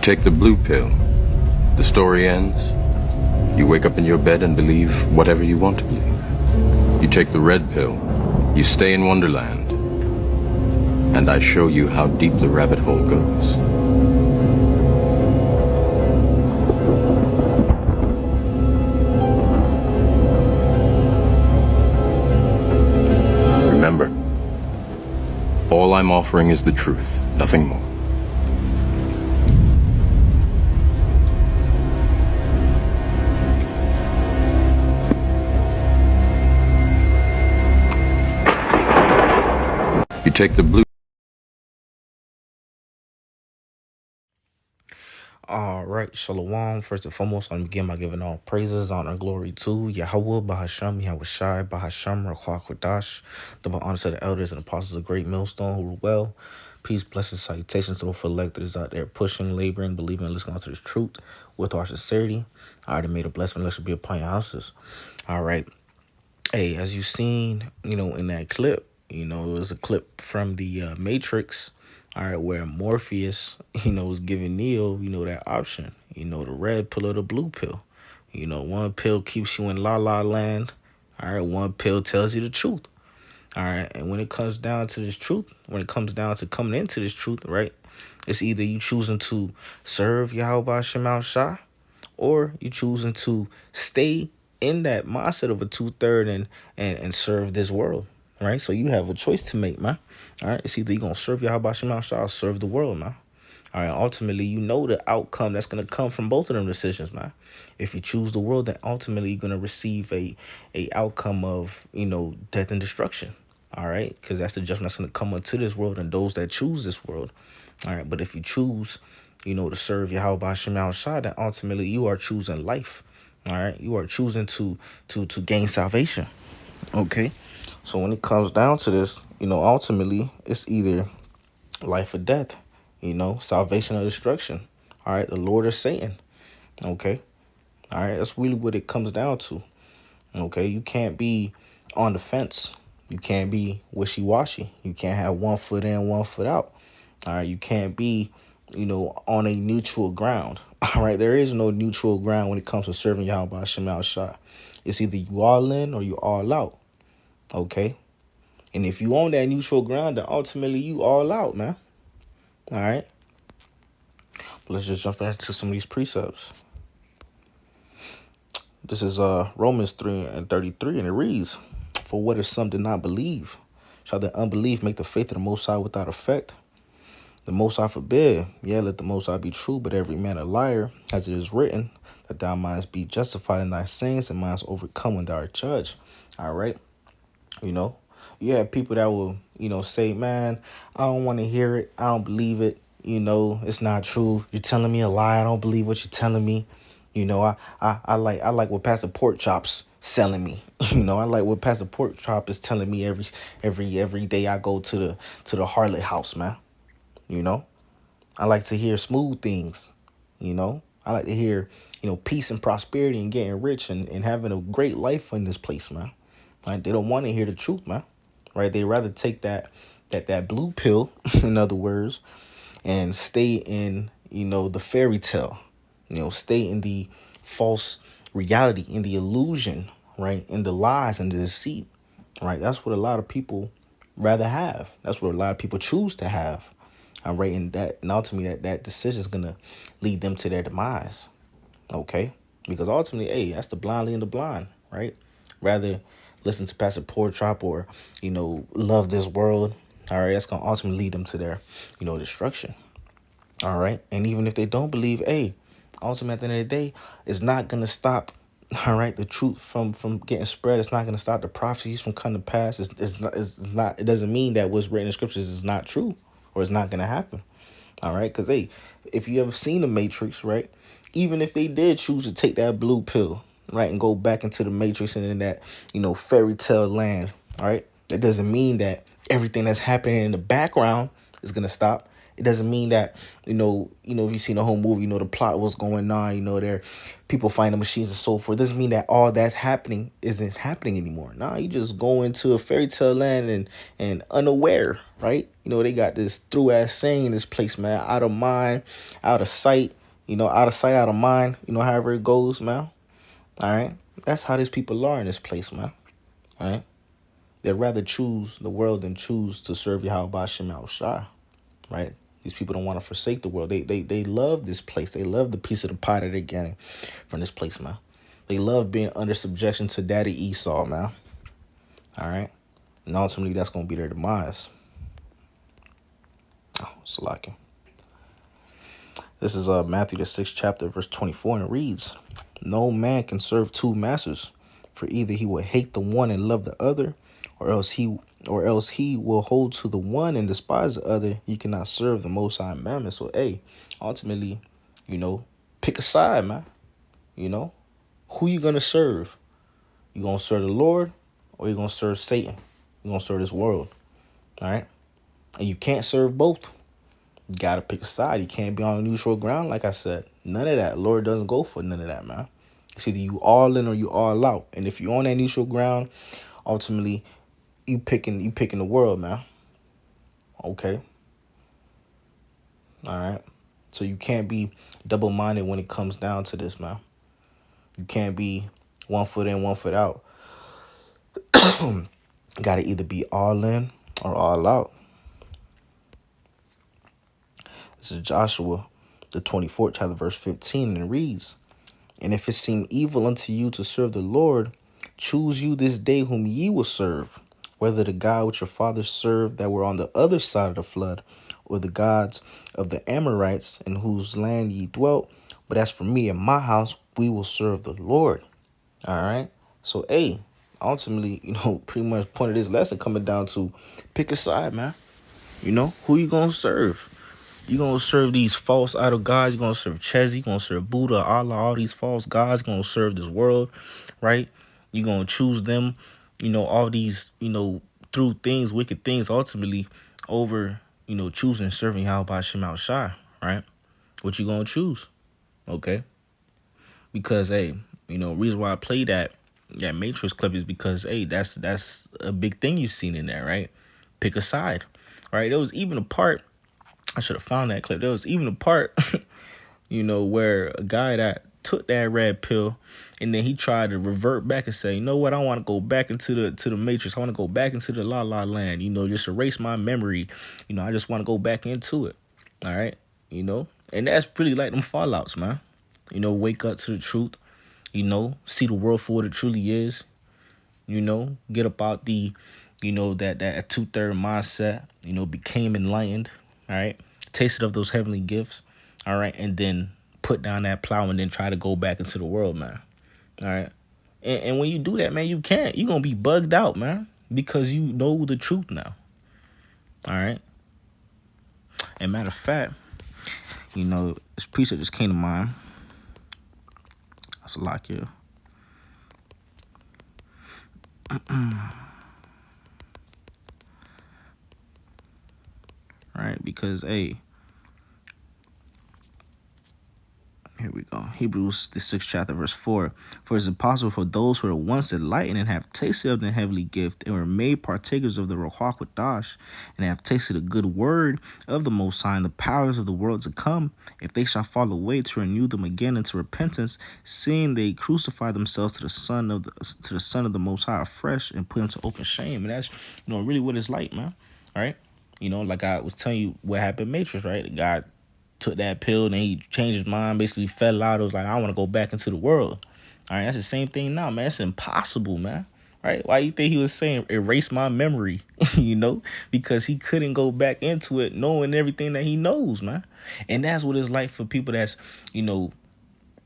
take the blue pill. The story ends. You wake up in your bed and believe whatever you want to believe. You take the red pill. You stay in Wonderland. And I show you how deep the rabbit hole goes. Remember, all I'm offering is the truth, nothing more. You take the blue. All right, Shalom. First and foremost, I'm going to begin by giving all praises, honor, and glory to Yahweh, Bahasham, Yahweh Shai, Bahasham, Rakwah Kodash, the honor to the elders and apostles of Great Millstone who rule well. Peace, blessings, salutations to the electors out there pushing, laboring, believing, and listening to this truth with our sincerity. I already made a blessing, let should be upon your houses. All right. Hey, as you seen, in that clip, it was a clip from the Matrix, all right, where Morpheus, was giving Neo, that option, the red pill or the blue pill. One pill keeps you in la la land, all right, one pill tells you the truth, all right, and when it comes down to this truth, when it comes down to coming into this truth, right, it's either you choosing to serve Yahweh Shemal Shah, or you choosing to stay in that mindset of a 2/3 and serve this world, right? So you have a choice to make, man. All right, it's either you're gonna serve Yahweh Shema Shah or serve the world, man. All right, ultimately, the outcome that's gonna come from both of them decisions, man. If you choose the world, then ultimately you're gonna receive a outcome of death and destruction. All right, because that's the judgment that's gonna come into this world and those that choose this world. All right, but if you choose, to serve Yahweh Shema Shah, then ultimately you are choosing life. All right, you are choosing to gain salvation. Okay, so when it comes down to this, ultimately it's either life or death. Salvation or destruction. All right, the Lord or Satan. Okay, all right, that's really what it comes down to. Okay, you can't be on the fence. You can't be wishy-washy. You can't have one foot in, one foot out. All right, you can't be, on a neutral ground. All right, there is no neutral ground when it comes to serving Yahweh Shemal Shah. It's either you all in or you all out. Okay, and if you on that neutral ground, then ultimately you all out, man. All right, but let's just jump into some of these precepts. This is Romans 3:33, and it reads, "For what if some did not believe? Shall their unbelief make the faith of the Most High without effect? The Most High forbid. Yea, let the Most High be true, but every man a liar, as it is written, that thou mightest be justified in thy sins and mightest overcome when thou art judged." All right, you have people that will, say, "Man, I don't want to hear it. I don't believe it. It's not true. You're telling me a lie. I don't believe what you're telling me. I like what Pastor Pork Chops selling me. I like what Pastor Pork Chop is telling me every day I go to the harlot house, man. I like to hear smooth things. I like to hear, peace and prosperity and getting rich and having a great life in this place, man. Right? They don't want to hear the truth, man. Right? They rather take that blue pill, in other words, and stay in, the fairy tale. Stay in the false reality, in the illusion, right? In the lies and the deceit. Right? That's what a lot of people rather have. That's what a lot of people choose to have. All right, and ultimately that decision is gonna lead them to their demise. Okay, because ultimately, hey, that's the blind leading the blind, right? Rather listen to Pastor Pork Chop or love this world. All right, that's gonna ultimately lead them to their destruction. All right, and even if they don't believe, hey, ultimately at the end of the day, it's not gonna stop. All right, the truth from getting spread. It's not gonna stop the prophecies from coming to pass. It's not. It doesn't mean that what's written in scriptures is not true or it's not gonna happen. All right, because hey, if you ever seen the Matrix, right? Even if they did choose to take that blue pill, right, and go back into the Matrix and in that fairy tale land, all right, that doesn't mean that everything that's happening in the background is gonna stop. It doesn't mean that if you seen the whole movie, the plot was going on, there people finding machines and so forth. It doesn't mean that all that's happening isn't happening anymore. Nah, you just go into a fairy tale land and unaware, right? They got this through ass saying in this place, man, out of mind, out of sight, out of sight, out of mind, however it goes, man. All right. That's how these people are in this place, man. All right. They'd rather choose the world than choose to serve Yahweh Ba'Shem Yahushua, right? These people don't want to forsake the world. They love this place. They love the piece of the pie that they're getting from this place, man. They love being under subjection to Daddy Esau, man. All right? And ultimately, that's going to be their demise. Oh, Salakia. This is Matthew, the 6th chapter, verse 24, and it reads, "No man can serve two masters, for either he will hate the one and love the other, or else he will hold to the one and despise the other. You cannot serve the Most High Mammon." So, hey, ultimately, pick a side, man. Who you gonna serve? You gonna serve the Lord, or you gonna serve Satan? You gonna serve this world, all right? And you can't serve both. You gotta pick a side. You can't be on a neutral ground, like I said. None of that. Lord doesn't go for none of that, man. It's either you all in or you all out. And if you're on that neutral ground, ultimately, you picking the world, man. Okay. All right. So you can't be double-minded when it comes down to this, man. You can't be 1 foot in, 1 foot out. Got to either be all in or all out. This is Joshua, the 24th chapter, verse 15, and it reads, "And if it seem evil unto you to serve the Lord, choose you this day whom ye will serve, whether the God which your fathers served that were on the other side of the flood, or the gods of the Amorites in whose land ye dwelt. But as for me and my house, we will serve the Lord." All right. So, hey, ultimately, pretty much point of this lesson coming down to pick a side, man. Who you gonna serve? You gonna serve these false idol gods? You gonna serve Chezi? You gonna serve Buddha, Allah, all these false gods? You gonna serve this world, right? You gonna choose them? All these, through things, wicked things, ultimately over, choosing serving Yahweh Ba'Shem Yahushua, right? What you gonna choose? Okay. Because, hey, reason why I play that Matrix clip is because, hey, that's a big thing you've seen in there, right? Pick a side, right? There was even a part, I should have found that clip. There was even a part, where a guy that took that red pill and then he tried to revert back and say, you know what, I want to go back into the Matrix. I want to go back into the La La Land, just erase my memory. I just want to go back into it. All right. And that's pretty like them fallouts, man. Wake up to the truth, see the world for what it truly is, get about the, that 2/3 mindset, became enlightened, all right, tasted of those heavenly gifts, all right, and then put down that plow and then try to go back into the world, man, all right. And when you do that, man, you're going to be bugged out, man, because you know the truth now, all right. And matter of fact, this precept just came to mind. That's a lot here. Right, because, hey, here we go. Hebrews, the 6th chapter, verse 4. "For it is impossible for those who are once enlightened and have tasted of the heavenly gift and were made partakers of the Ruach Kodesh and have tasted the good word of the Most High and the powers of the world to come, if they shall fall away, to renew them again into repentance, seeing they crucify themselves to the Son of the Most High afresh and put him to open shame." And that's really what it's like, man. All right. Like I was telling you what happened in Matrix, right? The guy took that pill and he changed his mind, basically fell out. It was like, I want to go back into the world. All right, that's the same thing now, man. It's impossible, man. Right? Why you think he was saying erase my memory? Because he couldn't go back into it knowing everything that he knows, man. And that's what it's like for people that's,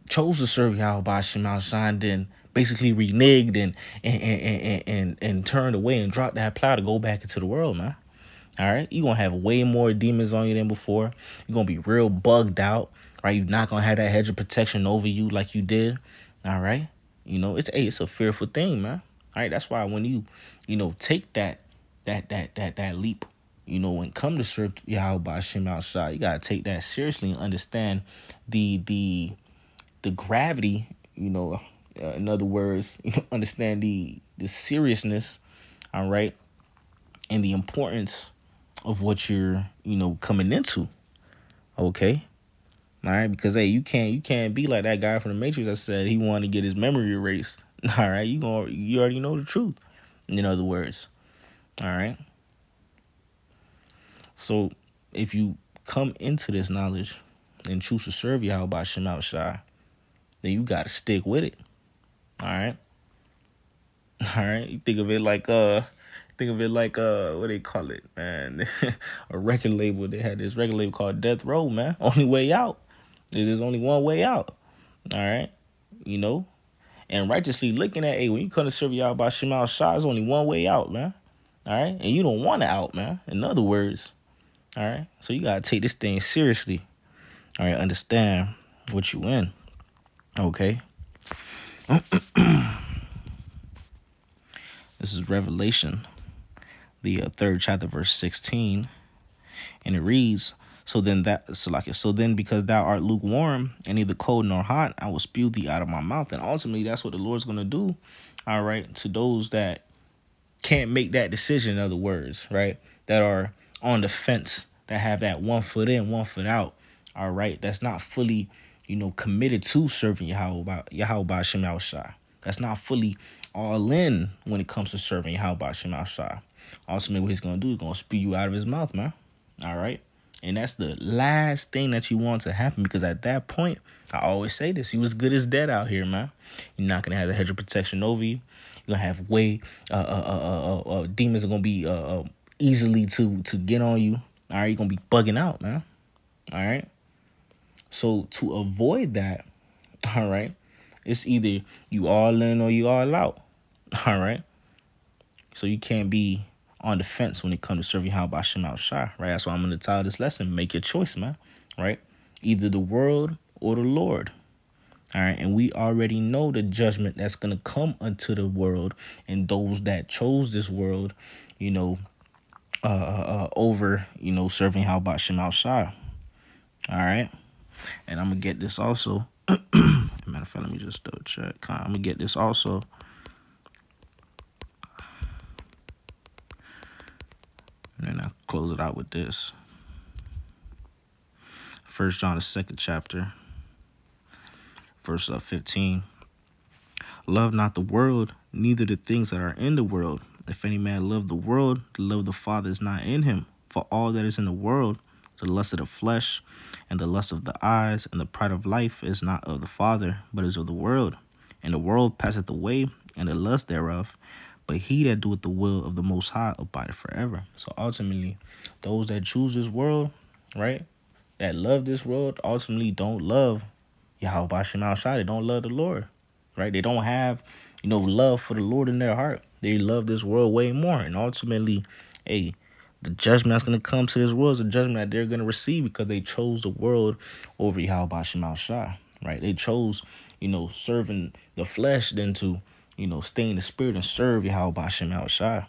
chose to serve Yahweh Ba'Shem Yahushua and then basically reneged and turned away and dropped that plow to go back into the world, man. All right, you're going to have way more demons on you than before. You're going to be real bugged out, right? You're not going to have that hedge of protection over you like you did. All right. It's a fearful thing, man. All right. That's why when you, take that leap, and come to serve Yahweh Ba'Shem Yahushua, you got to take that seriously and understand the gravity, in other words, understand the seriousness, all right, and the importance of what you're, coming into. Okay. All right, because hey, you can't be like that guy from the Matrix that said he wanted to get his memory erased. All right, you already know the truth. In other words, all right. So if you come into this knowledge and choose to serve Yahweh Bashem Shai, then you gotta stick with it. All right. All right. You think of it like what they call it, man. A record label. They had this record label called Death Row, man. Only way out. There's only one way out. All right. You know? And righteously looking at, hey, when you come to serve Yahweh Bashem Shai, there's only one way out, man. All right. And you don't want to out, man. In other words. All right. So you gotta take this thing seriously. All right. Understand what you in. Okay. This is Revelation, the 3rd chapter, verse 16, and it reads, So then, because thou art lukewarm and neither cold nor hot, I will spew thee out of my mouth. And ultimately, that's what the Lord's going to do, all right, to those that can't make that decision, in other words, right, that are on the fence, that have that 1 foot in, 1 foot out, all right, that's not fully, committed to serving Yahweh Shem Shai. That's not fully all in when it comes to serving Yahweh Shem Shai. Ultimately, what he's going to do is going to spew you out of his mouth, man. All right? And that's the last thing that you want to happen, because at that point, I always say this, you as good as dead out here, man. You're not going to have a hedge of protection over you. You're going to have demons are going to be easily to get on you. All right? You're going to be bugging out, man. All right? So to avoid that, all right, it's either you all in or you all out. All right. So you can't be on the fence when it comes to serving Yahweh Shem Shai, right? That's why I'm going to title this lesson, make your choice, man. Right? Either the world or the Lord. All right. And we already know the judgment that's going to come unto the world and those that chose this world, over, serving Yahweh Shem Shai. All right. And I'm going to get this also. Matter of fact, let me just double check. I'm going to get this also. And then I'll close it out with this. 1 John, the 2nd chapter, verse 15. Love not the world, neither the things that are in the world. If any man love the world, the love of the Father is not in him. For all that is in the world, the lust of the flesh, and the lust of the eyes, and the pride of life is not of the Father, but is of the world. And the world passeth away, and the lust thereof. But he that doeth the will of the Most High abideth forever. So ultimately, those that choose this world, right, that love this world, ultimately don't love Yahweh Shem Shai. They don't love the Lord, right? They don't have, love for the Lord in their heart. They love this world way more. And ultimately, hey, the judgment that's going to come to this world is a judgment that they're going to receive because they chose the world over Yahweh Shem Shai, right? They chose, serving the flesh than to, stay in the spirit and serve Yahweh Shem Shai.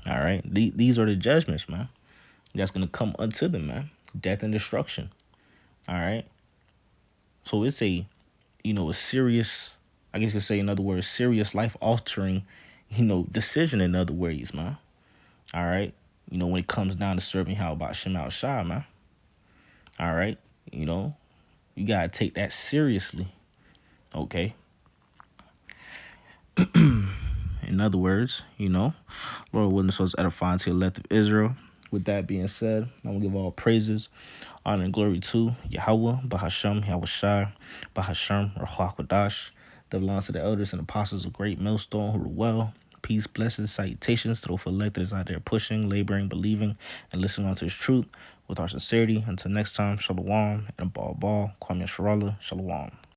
All right? These are the judgments, man, that's going to come unto them, man. Death and destruction. All right? So it's a serious, I guess you could say, in other words, serious life-altering, decision, in other words, man. All right? When it comes down to serving Yahweh Shem Shai, man. All right? You got to take that seriously. Okay? In other words, Lord willing, so it's edifying to the elect of Israel. With that being said, I'm going to give all praises, honor, and glory to Yahweh, Bahashem, Yahweh Shai, Bahashem, Ruach HaKodesh, that belongs to the elders and apostles of Great Millstone who rule well. Peace, blessings, salutations to those electors out there pushing, laboring, believing, and listening unto his truth with our sincerity. Until next time, shalom, and ball, Kwame Sharala, shalom.